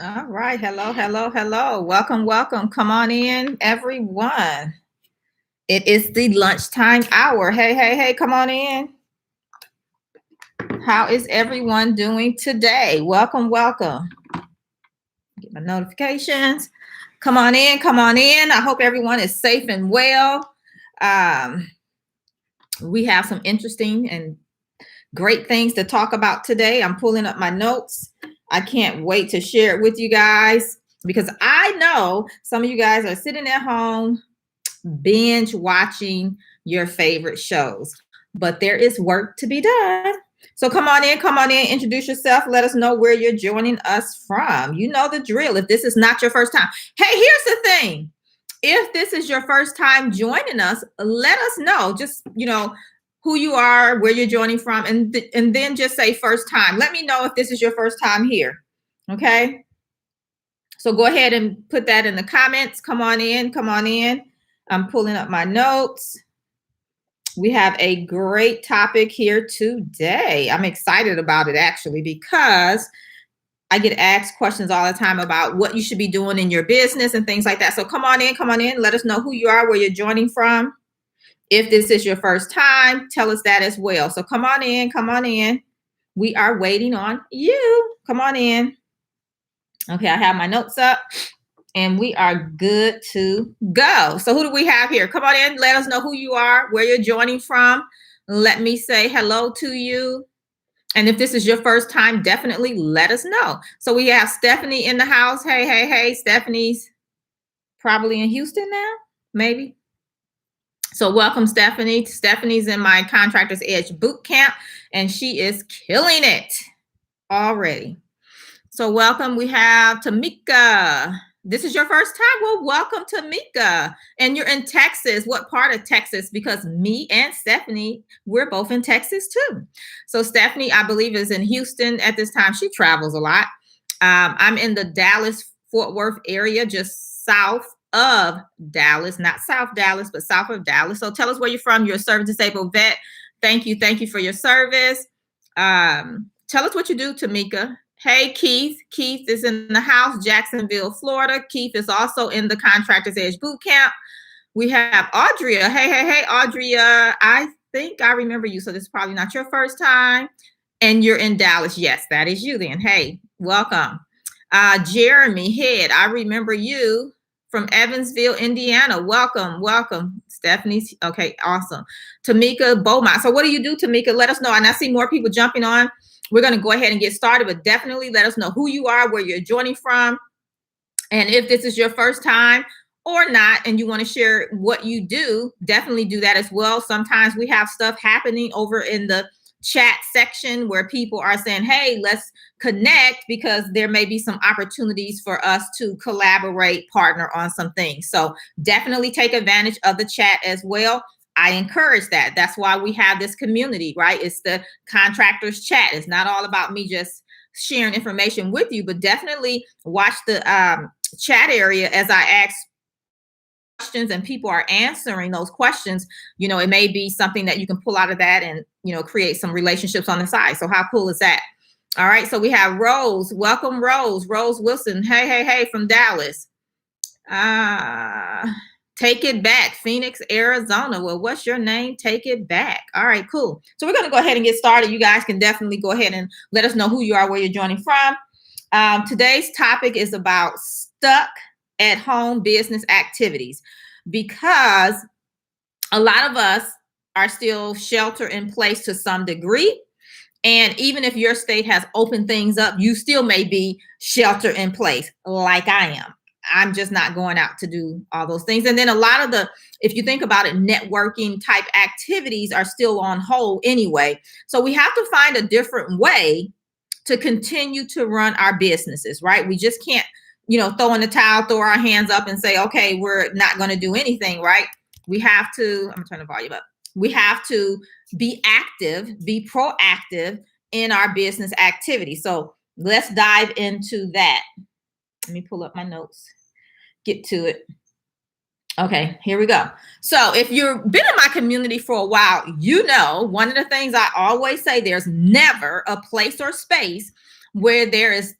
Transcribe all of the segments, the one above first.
All right. Hello, hello, hello. Welcome, welcome. Come on in, everyone. It is the lunchtime hour. Hey, hey, hey, come on in. How is everyone doing today? Welcome, welcome. Get my notifications. Come on in, come on in. I hope everyone is safe and well. We have some interesting and great things to talk about today. I'm pulling up my notes. I can't wait to share it with you guys because I know some of you guys are sitting at home binge watching your favorite shows, but there is work to be done. So come on in, introduce yourself. Let us know where you're joining us from. You know the drill. If this is not your first time, hey, here's the thing. If this is your first time joining us, let us know. Just, who you are, where you're joining from, and then just say first time. Let me know if this is your first time here. Okay. So go ahead and put that in the comments. Come on in, come on in. I'm pulling up my notes. We have a great topic here today. I'm excited about it actually because I get asked questions all the time about what you should be doing in your business and things like that. So come on in, let us know who you are, where you're joining from. If this is your first time, tell us that as well. So come on in, come on in. We are waiting on you. Come on in. Okay, I have my notes up and we are good to go. So who do we have here? Come on in, let us know who you are, where you're joining from. Let me say hello to you. And if this is your first time, definitely let us know. So we have Stephanie in the house. Hey, hey, hey, Stephanie's probably in Houston now, maybe. So welcome, Stephanie. Stephanie's in my Contractors Edge Bootcamp, and she is killing it already. So welcome. We have Tamika. This is your first time? Well, welcome, Tamika. And you're in Texas. What part of Texas? Because me and Stephanie, we're both in Texas too. So Stephanie, I believe, is in Houston at this time. She travels a lot. I'm in the Dallas-Fort Worth area, just south of Dallas, not South Dallas, but south of Dallas. So tell us where you're from. You're a service disabled vet. Thank you. Thank you for your service. Tell us what you do, Tamika. Hey, Keith. Keith is in the house, Jacksonville, Florida. Keith is also in the Contractors Edge Bootcamp. We have Audria. Hey, hey, hey, Audria. I think I remember you, so this is probably not your first time. And you're in Dallas. Yes, that is you then. Hey, welcome. Jeremy Head, I remember you from Evansville, Indiana. Welcome, welcome. Stephanie's, okay, awesome. Tamika Beaumont. So what do you do, Tamika? Let us know. And I see more people jumping on. We're going to go ahead and get started, but definitely let us know who you are, where you're joining from. And if this is your first time or not, and you want to share what you do, definitely do that as well. Sometimes we have stuff happening over in the chat section where people are saying, hey, let's connect because there may be some opportunities for us to collaborate, partner on some things. So definitely take advantage of the chat as well. I encourage that. That's why we have this community, right? It's the contractors chat. It's not all about me just sharing information with you, but definitely watch the chat area as I ask questions and people are answering those questions. It may be something that you can pull out of that and, create some relationships on the side. So how cool is that? All right. So we have Rose. Welcome, Rose. Rose Wilson. Hey, hey, hey, from Dallas. Take it back, Phoenix, Arizona. Well, what's your name? Take it back. All right, cool. So we're going to go ahead and get started. You guys can definitely go ahead and let us know who you are, where you're joining from. Today's topic is about stuck at home business activities because a lot of us are still shelter in place to some degree. And even if your state has opened things up, you still may be shelter in place like I am. I'm just not going out to do all those things. And then a lot of if you think about it, networking type activities are still on hold anyway. So we have to find a different way to continue to run our businesses, right? We just can't, throw in the towel, throw our hands up and say, okay, we're not going to do anything, right? We have to, I'm going to turn the volume up. We have to be active, be proactive in our business activity. So let's dive into that. Let me pull up my notes, get to it. Okay, here we go. So if you've been in my community for a while, one of the things I always say, there's never a place or space where there is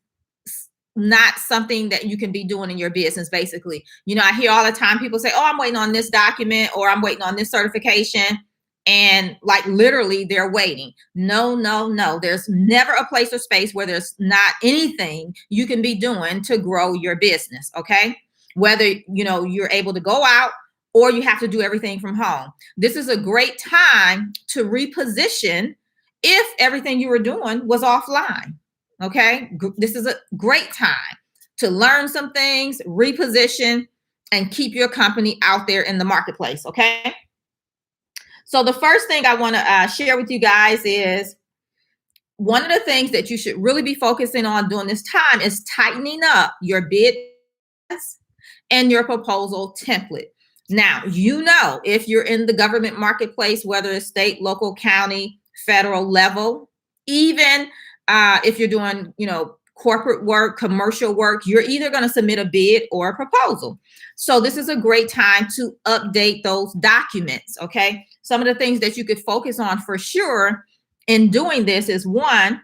not something that you can be doing in your business, basically. You know, I hear all the time people say, oh, I'm waiting on this document, or I'm waiting on this certification. And like literally they're waiting. No, no, no. There's never a place or space where there's not anything you can be doing to grow your business. Okay. Whether, you know, you're able to go out or you have to do everything from home. This is a great time to reposition if everything you were doing was offline. Okay. This is a great time to learn some things, reposition, and keep your company out there in the marketplace. Okay. So the first thing I want to share with you guys is one of the things that you should really be focusing on during this time is tightening up your bid and your proposal template. Now, you know, if you're in the government marketplace, whether it's state, local, county, federal level, even if you're doing, you know, corporate work, commercial work, you're either going to submit a bid or a proposal. So this is a great time to update those documents. Okay. Some of the things that you could focus on for sure in doing this is one,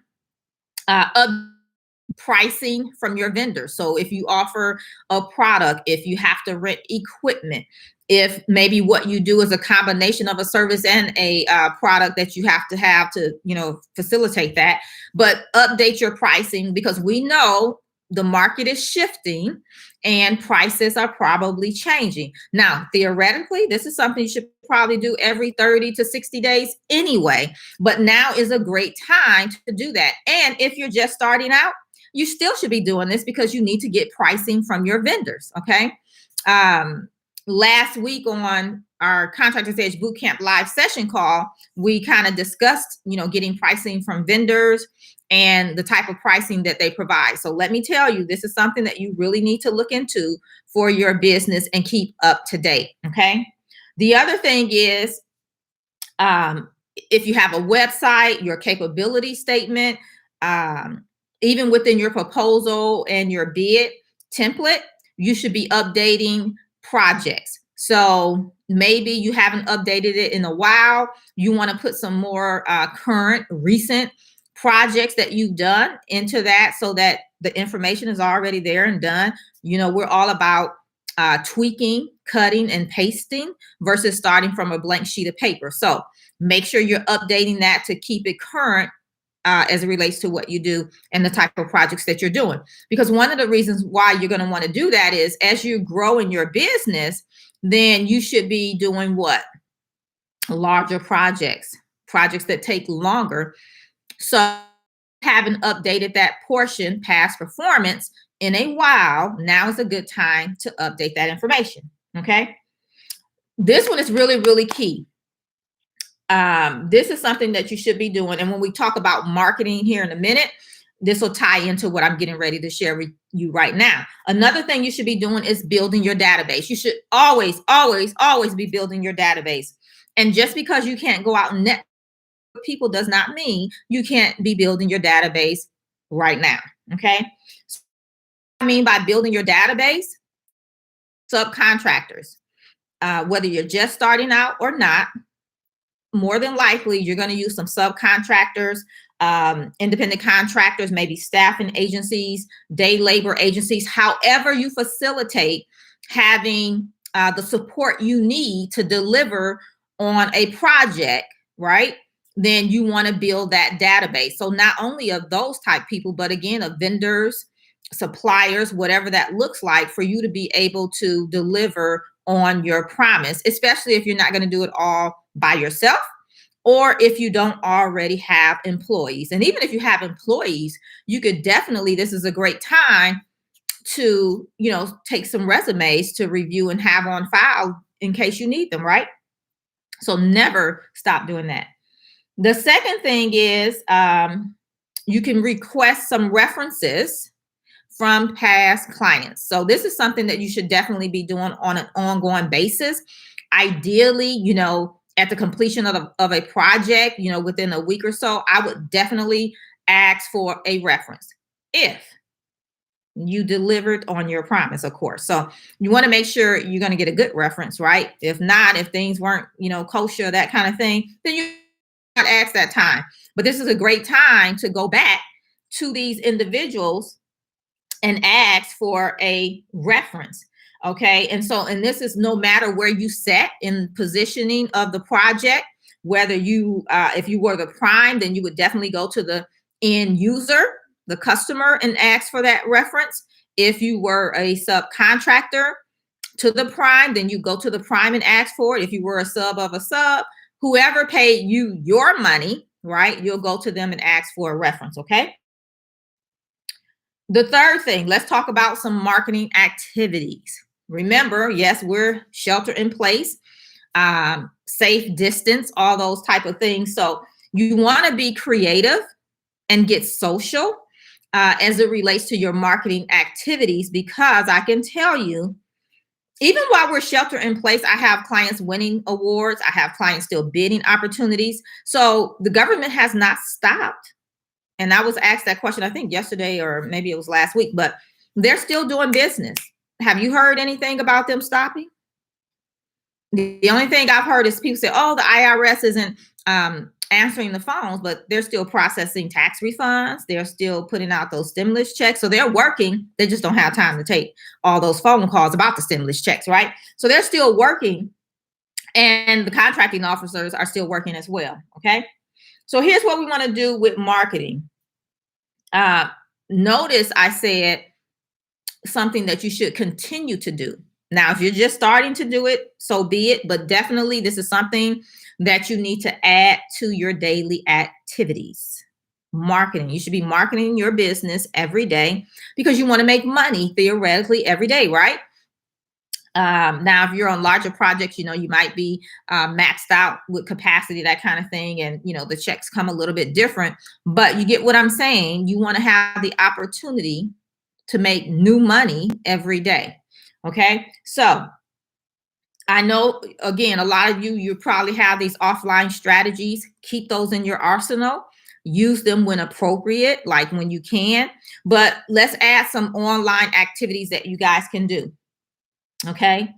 pricing from your vendor. So if you offer a product, if you have to rent equipment, if maybe what you do is a combination of a service and a product that you have to, you know, facilitate that, but update your pricing, because we know the market is shifting and prices are probably changing. Now, theoretically, this is something you should probably do every 30 to 60 days anyway, but now is a great time to do that. And if you're just starting out, you still should be doing this because you need to get pricing from your vendors. Okay. Last week on our Contractors Edge Bootcamp live session call, we kind of discussed, you know, getting pricing from vendors and the type of pricing that they provide. So let me tell you, this is something that you really need to look into for your business and keep up to date. Okay. The other thing is, if you have a website, your capability statement, even within your proposal and your bid template, you should be updating projects. So maybe you haven't updated it in a while. You want to put some more current, recent projects that you've done into that so that the information is already there and done. You know, we're all about tweaking, cutting, and pasting versus starting from a blank sheet of paper. So make sure you're updating that to keep it current as it relates to what you do and the type of projects that you're doing. Because one of the reasons why you're going to want to do that is as you grow in your business, then you should be doing what? Larger projects that take longer. So having updated that portion, past performance, in a while, now is a good time to update that information. Okay. This one is really, really key. This is something that you should be doing. And when we talk about marketing here in a minute, this will tie into what I'm getting ready to share with you right now. Another thing you should be doing is building your database. You should always, always, always be building your database. And just because you can't go out and network with people does not mean you can't be building your database right now. Okay. So what I mean by building your database, subcontractors, whether you're just starting out or not, more than likely, you're going to use some subcontractors, independent contractors, maybe staffing agencies, day labor agencies, however you facilitate having the support you need to deliver on a project, right? Then you want to build that database. So not only of those type people, but again, of vendors, suppliers, whatever that looks like for you to be able to deliver on your promise, especially if you're not going to do it all by yourself, or if you don't already have employees. And even if you have employees, you could definitely, this is a great time to, you know, take some resumes to review and have on file in case you need them, right? So never stop doing that. The second thing is you can request some references from past clients. So this is something that you should definitely be doing on an ongoing basis. Ideally, you know, at the completion of a project, you know, within a week or so, I would definitely ask for a reference if you delivered on your promise, of course. So you want to make sure you're going to get a good reference, right? If not, if things weren't, you know, kosher, that kind of thing, then you not ask that time. But this is a great time to go back to these individuals and ask for a reference. Okay. And so, and this is no matter where you sat in positioning of the project, whether you, if you were the prime, then you would definitely go to the end user, the customer, and ask for that reference. If you were a subcontractor to the prime, then you go to the prime and ask for it. If you were a sub of a sub, whoever paid you your money, right, you'll go to them and ask for a reference. Okay. The third thing, let's talk about some marketing activities. Remember, yes, we're shelter in place, safe distance, all those type of things. So you want to be creative and get social as it relates to your marketing activities, because I can tell you, even while we're shelter in place, I have clients winning awards. I have clients still bidding opportunities. So the government has not stopped. And I was asked that question, I think yesterday, or maybe it was last week, but they're still doing business. Have you heard anything about them stopping? The only thing I've heard is people say, oh, the IRS isn't answering the phones, but they're still processing tax refunds. They're still putting out those stimulus checks. So they're working. They just don't have time to take all those phone calls about the stimulus checks, right? So they're still working. And the contracting officers are still working as well. Okay. So here's what we want to do with marketing. Notice I said something that you should continue to do. Now, if you're just starting to do it, so be it. But definitely this is something that you need to add to your daily activities. Marketing. You should be marketing your business every day because you want to make money theoretically every day, right? Now, if you're on larger projects, you know, you might be maxed out with capacity, that kind of thing. And, you know, the checks come a little bit different, but you get what I'm saying. You want to have the opportunity to make new money every day. Okay. So I know, again, a lot of you probably have these offline strategies. Keep those in your arsenal. Use them when appropriate, like when you can. But let's add some online activities that you guys can do. Okay.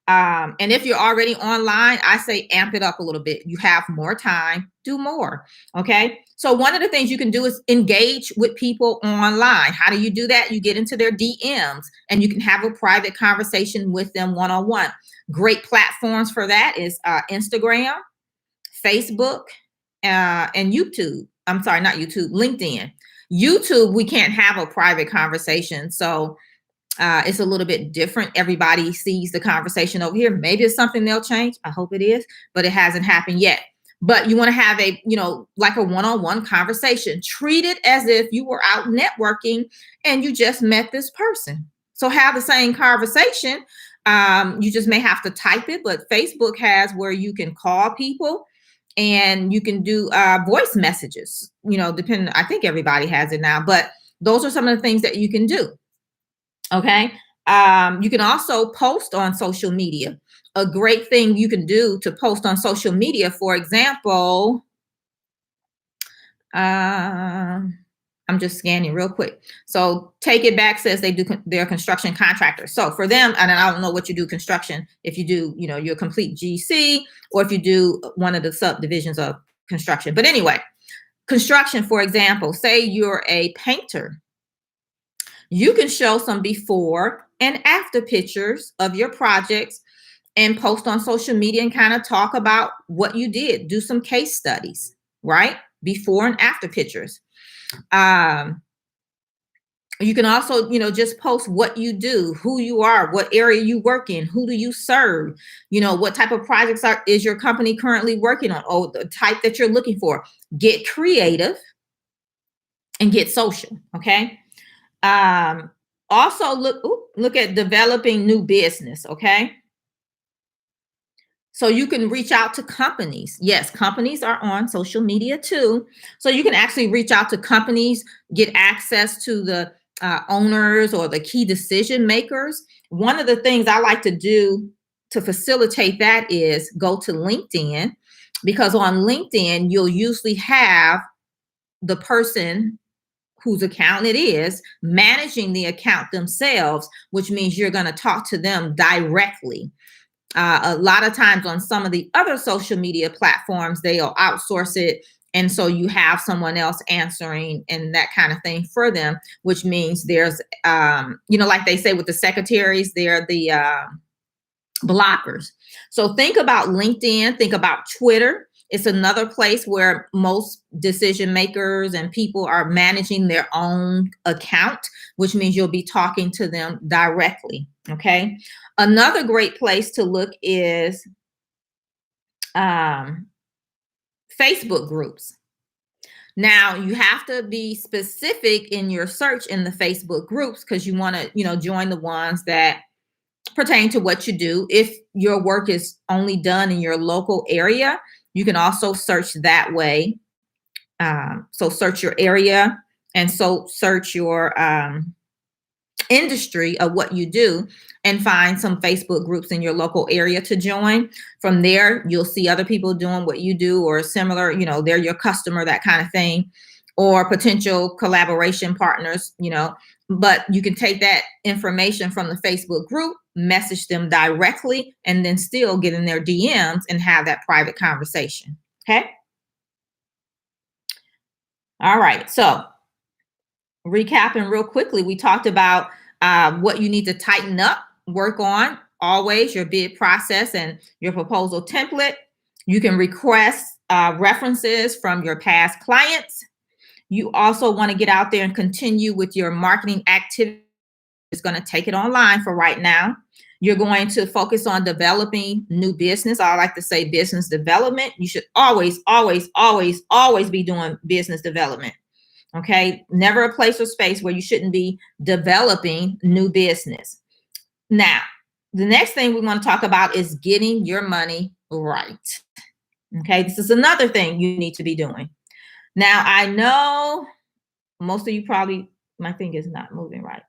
And if you're already online, I say amp it up a little bit. You have more time, do more. Okay. So one of the things you can do is engage with people online. How do you do that? You get into their DMs and you can have a private conversation with them one-on-one. Great platforms for that is Instagram, Facebook, and YouTube. I'm sorry, not YouTube, LinkedIn. YouTube, we can't have a private conversation. So it's a little bit different. Everybody sees the conversation over here. Maybe it's something they'll change. I hope it is, but it hasn't happened yet. But you want to have a, you know, like a one-on-one conversation. Treat it as if you were out networking and you just met this person. So have the same conversation. You just may have to type it, but Facebook has where you can call people and you can do voice messages, you know, depending. I think everybody has it now, but those are some of the things that you can do. Okay. You can also post on social media. A great thing you can do to post on social media, for example, I'm just scanning real quick. So Take It Back says they're construction contractors. So for them, and I don't know what you do construction, if you do, you know, your complete GC, or if you do one of the subdivisions of construction. But anyway, construction, for example, say you're a painter. You can show some before and after pictures of your projects and post on social media and kind of talk about what you did. Do some case studies, right? Before and after pictures. You can also, you know, just post what you do, who you are, what area you work in, who do you serve, you know, what type of projects is your company currently working on, or the type that you're looking for. Get creative and get social, okay? Also look at developing new business. Okay. So you can reach out to companies. Yes, companies are on social media too. So you can actually reach out to companies, get access to the owners or the key decision makers. One of the things I like to do to facilitate that is go to LinkedIn, because on LinkedIn, you'll usually have the person whose account it is managing the account themselves, which means you're going to talk to them directly. A lot of times on some of the other social media platforms, they'll outsource it And so you have someone else answering and that kind of thing for them, which means there's, like they say with the secretaries, they're the blockers. So think about LinkedIn, think about Twitter. It's another place where most decision makers and people are managing their own account, which means you'll be talking to them directly. Okay. Another great place to look is Facebook groups. Now you have to be specific in your search in the Facebook groups because you want to, join the ones that pertain to what you do. If your work is only done in your local area, you can also search that way. So search your area and so search your industry of what you do and find some Facebook groups in your local area to join. From there, you'll see other people doing what you do or similar, they're your customer, that kind of thing, or potential collaboration partners, but you can take that information from the Facebook group, message them directly, and then still get in their DMs and have that private conversation. Okay. All right. So recapping real quickly, we talked about what you need to tighten up, work on, always your bid process and your proposal template. You can request references from your past clients. You also want to get out there and continue with your marketing activity. It's going to take it online for right now. You're going to focus on developing new business. I like to say business development. You should always, always, always, always be doing business development. Okay. Never a place or space where you shouldn't be developing new business. Now, the next thing we want to talk about is getting your money right. Okay. This is another thing you need to be doing. Now, I know most of you probably, my thing is not moving right.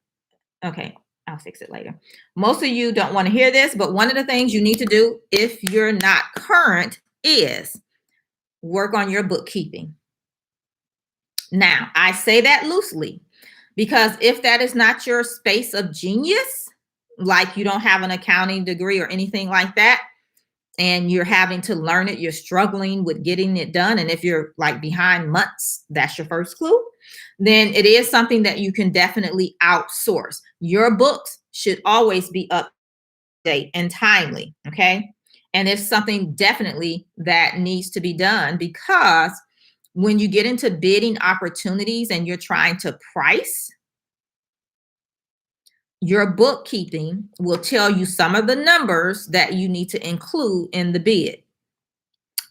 Okay. I'll fix it later. Most of you don't want to hear this, but one of the things you need to do if you're not current is work on your bookkeeping. Now, I say that loosely because if that is not your space of genius, like you don't have an accounting degree or anything like that, and you're having to learn it, you're struggling with getting it done. And if you're like behind months, that's your first clue, then it is something that you can definitely outsource. Your books should always be up to date and timely. Okay. And it's something definitely that needs to be done because when you get into bidding opportunities and you're trying to price, your bookkeeping will tell you some of the numbers that you need to include in the bid.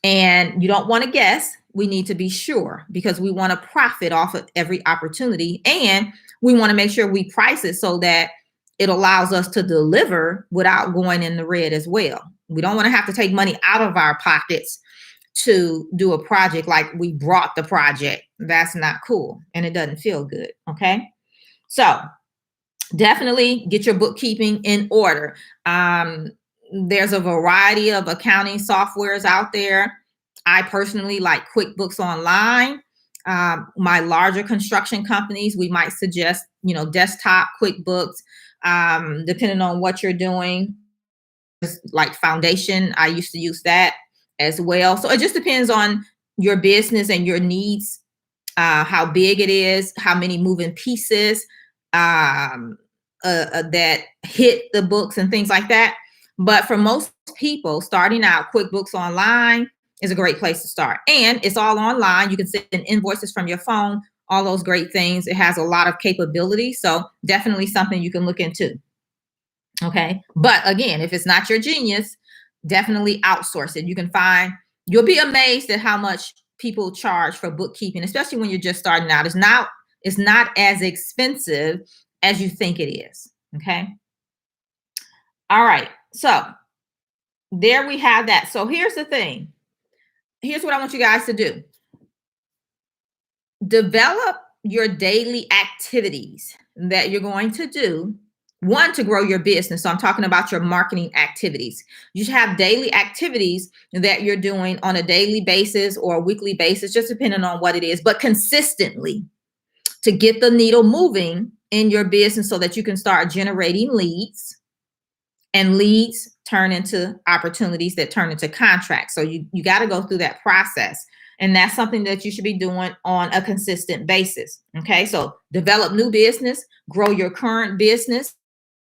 And you don't want to guess. We need to be sure because we want to profit off of every opportunity. And we want to make sure we price it so that it allows us to deliver without going in the red as well. We don't want to have to take money out of our pockets to do a project like we brought the project. That's not cool. And it doesn't feel good. Okay. So definitely get your bookkeeping in order. There's a variety of accounting softwares out there. I personally like QuickBooks Online. My larger construction companies, we might suggest, desktop QuickBooks, depending on what you're doing. Like Foundation, I used to use that as well. So it just depends on your business and your needs, how big it is, how many moving pieces that hit the books and things like that. But for most people starting out, QuickBooks Online is a great place to start. And it's all online. You can send invoices from your phone, all those great things. It has a lot of capability. So definitely something you can look into. Okay. But again, if it's not your genius, definitely outsource it. You'll be amazed at how much people charge for bookkeeping, especially when you're just starting out. It's not as expensive as you think it is. Okay. All right. So there we have that. So here's the thing. Here's what I want you guys to do. Develop your daily activities that you're going to do. One, to grow your business. So I'm talking about your marketing activities. You should have daily activities that you're doing on a daily basis or a weekly basis, just depending on what it is, but consistently to get the needle moving in your business so that you can start generating leads, and leads turn into opportunities that turn into contracts. So you got to go through that process. And that's something that you should be doing on a consistent basis. Okay, so develop new business, grow your current business,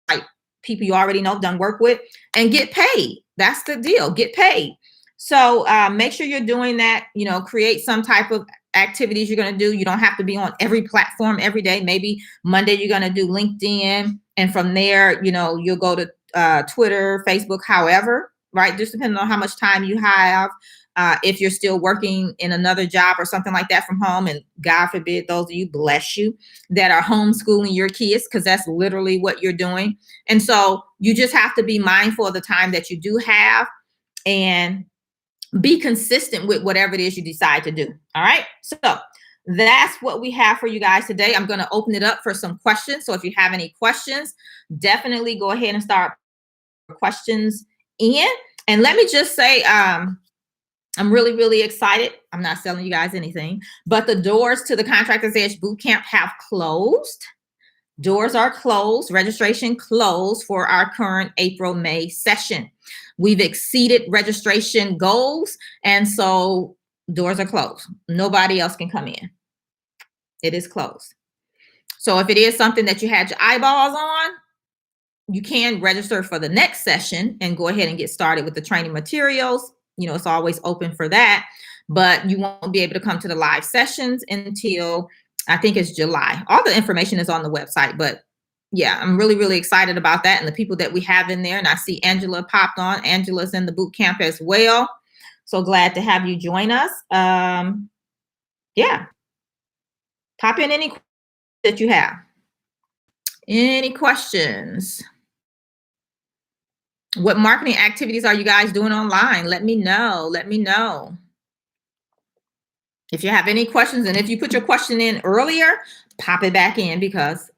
like people you already know, done work with, and get paid. That's the deal, get paid. So make sure you're doing that, create some type of activities you're going to do. You don't have to be on every platform every day. Maybe Monday you're going to do LinkedIn, and from there, you'll go to Twitter, Facebook, however, right? Just depending on how much time you have. If you're still working in another job or something like that from home, and God forbid, those of you, bless you, that are homeschooling your kids, because that's literally what you're doing. And so you just have to be mindful of the time that you do have and be consistent with whatever it is you decide to do. All right. So that's what we have for you guys today. I'm going to open it up for some questions. So if you have any questions, definitely go ahead and start questions in. And let me just say, I'm really, really excited. I'm not selling you guys anything, but the doors to the Contractors Edge Bootcamp have closed. Doors are closed, registration closed for our current April-May session. We've exceeded registration goals, and so doors are closed. Nobody else can come in. It is closed. So if it is something that you had your eyeballs on, you can register for the next session and go ahead and get started with the training materials. It's always open for that, but you won't be able to come to the live sessions until I think it's July. All the information is on the website, but yeah, I'm really, really excited about that and the people that we have in there. And I see Angela popped on. Angela's in the boot camp as well. So glad to have you join us. Yeah. Pop in any that you have. Any questions? What marketing activities are you guys doing online? Let me know. Let me know. If you have any questions, and if you put your question in earlier, pop it back in because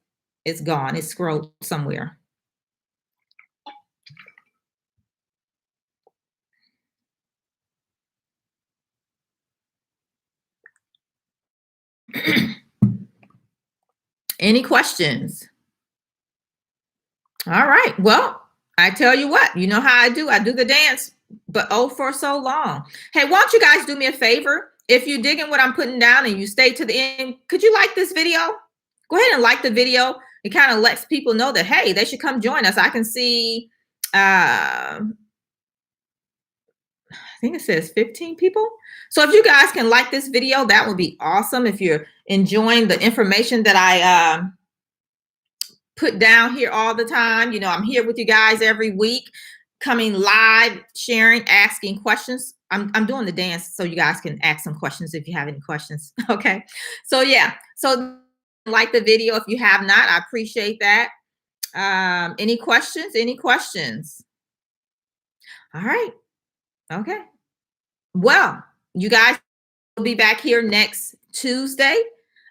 it's gone. It's scrolled somewhere. Any questions? All right. Well, I tell you what, you know how I do. I do the dance, but for so long. Hey, why don't you guys do me a favor? If you're digging what I'm putting down and you stay to the end, could you like this video? Go ahead and like the video. It kind of lets people know that, hey, they should come join us. I can see, I think it says 15 people. So if you guys can like this video, that would be awesome. If you're enjoying the information that I put down here all the time, I'm here with you guys every week, coming live, sharing, asking questions. I'm doing the dance so you guys can ask some questions if you have any questions. Okay. So yeah. So like the video if you have not. I appreciate that. Any questions? Any questions? All right. Okay. Well, you guys will be back here next Tuesday.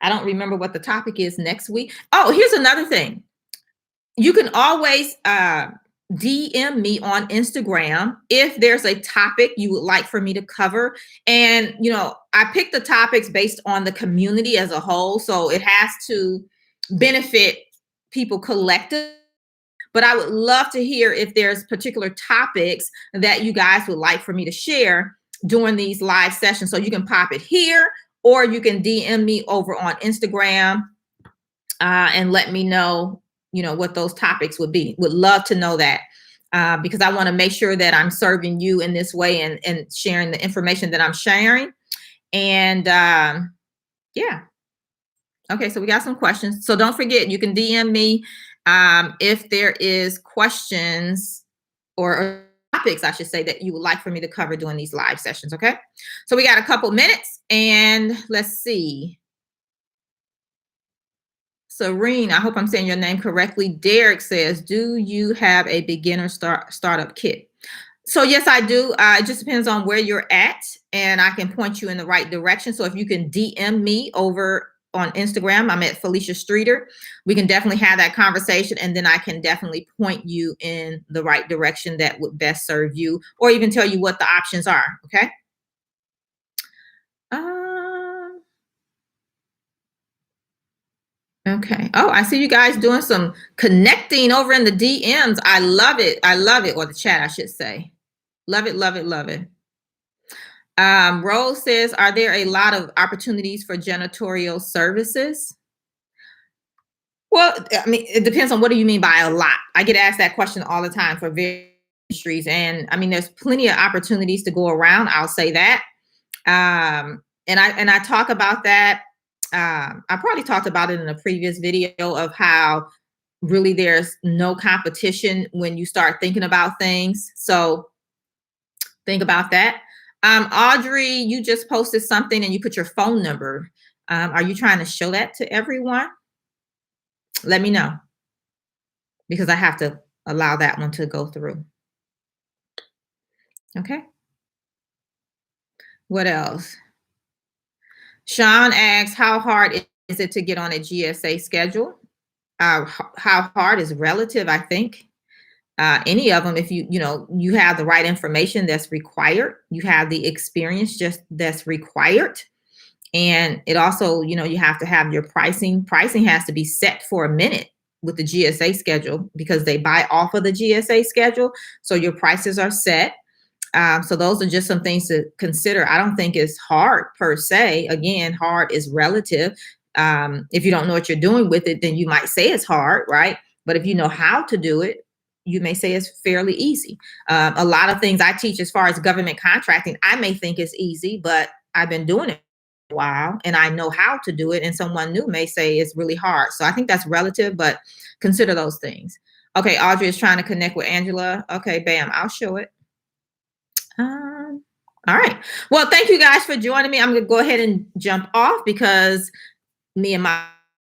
I don't remember what the topic is next week. Oh, here's another thing. You can always DM me on Instagram if there's a topic you would like for me to cover. And, I pick the topics based on the community as a whole. So it has to benefit people collectively. But I would love to hear if there's particular topics that you guys would like for me to share during these live sessions. So you can pop it here, or you can DM me over on Instagram and let me know, what those topics would be. Would love to know that because I want to make sure that I'm serving you in this way and sharing the information that I'm sharing. And yeah. Okay, so we got some questions. So don't forget, you can DM me if there is questions or topics, I should say, that you would like for me to cover during these live sessions. Okay, so we got a couple minutes and let's see. Serene, I hope I'm saying your name correctly. Derek says, do you have a beginner startup kit? So yes, I do. It just depends on where you're at and I can point you in the right direction. So if you can DM me over on Instagram, I'm at Felicia Streeter. We can definitely have that conversation and then I can definitely point you in the right direction that would best serve you or even tell you what the options are. Okay. Okay. Oh, I see you guys doing some connecting over in the DMs. I love it. I love it. Or the chat, I should say. Love it, love it, love it. Rose says, are there a lot of opportunities for janitorial services? Well, I mean, it depends on what do you mean by a lot. I get asked that question all the time for various industries. And I mean, there's plenty of opportunities to go around. I'll say that. And I talk about that. I probably talked about it in a previous video of how really there's no competition when you start thinking about things. So think about that. Audrey, you just posted something and you put your phone number. Are you trying to show that to everyone? Let me know, because I have to allow that one to go through. Okay. What else? Sean asks, how hard is it to get on a GSA schedule? How hard is relative, I think. Any of them, if you have the right information that's required, you have the experience just that's required. And it also, you have to have your pricing. Pricing has to be set for a minute with the GSA schedule because they buy off of the GSA schedule. So your prices are set. So those are just some things to consider. I don't think it's hard per se. Again, hard is relative. If you don't know what you're doing with it, then you might say it's hard, right? But if you know how to do it, you may say it's fairly easy. A lot of things I teach as far as government contracting, I may think it's easy, but I've been doing it a while and I know how to do it. And someone new may say it's really hard. So I think that's relative, but consider those things. Okay, Audrey is trying to connect with Angela. Okay, bam, I'll show it. All right. Well, thank you guys for joining me. I'm going to go ahead and jump off because me and my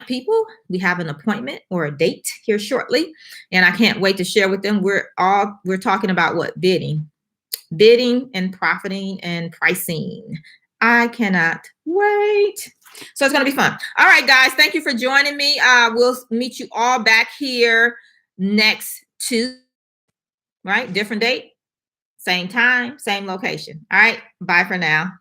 people, we have an appointment or a date here shortly, and I can't wait to share with them. We're talking about what? Bidding and profiting and pricing. I cannot wait. So it's going to be fun. All right, guys. Thank you for joining me. We'll meet you all back here next Tuesday, right? Different date. Same time, same location. All right. Bye for now.